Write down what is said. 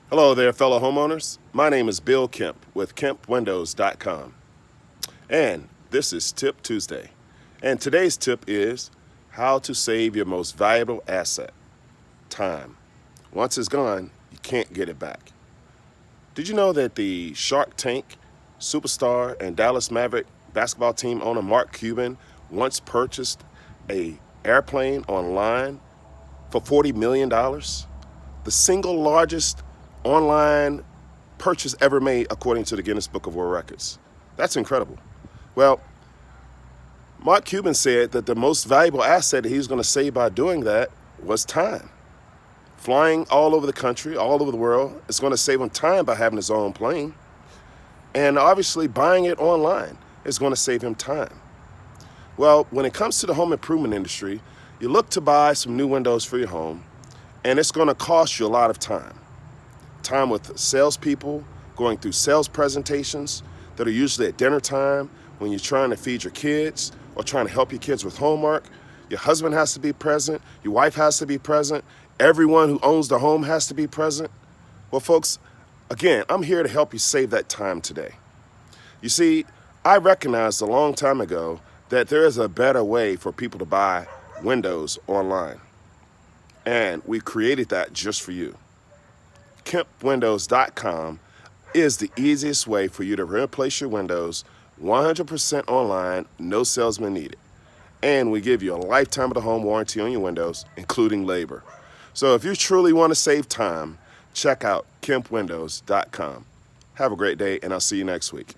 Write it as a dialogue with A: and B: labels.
A: Hello there, fellow homeowners. My name is Bill Kemp with KempWindows.com. And this is Tip Tuesday. And today's tip is how to save your most valuable asset, time. Once it's gone, you can't get it back. Did you know that the Shark Tank superstar and Dallas Maverick basketball team owner Mark Cuban once purchased an airplane online for $40 million? The single largest online purchase ever made according to the Guinness Book of World Records. That's incredible. Well, Mark Cuban said that the most valuable asset that he was going to save by doing that was time. Flying all over the country, all over the world, is going to save him time by having his own plane. And obviously buying it online is going to save him time. Well, when it comes to the home improvement industry, you look to buy some new windows for your home, and it's going to cost you a lot of time. Time with salespeople, going through sales presentations that are usually at dinner time when you're trying to feed your kids or trying to help your kids with homework. Your husband has to be present. Your wife has to be present. Everyone who owns the home has to be present. Well, folks, again, I'm here to help you save that time today. You see, I recognized a long time ago that there is a better way for people to buy windows online. And we created that just for you. KempWindows.com is the easiest way for you to replace your windows 100% online, no salesman needed. And we give you a lifetime of the home warranty on your windows, including labor. So if you truly want to save time, check out KempWindows.com. Have a great day, and I'll see you next week.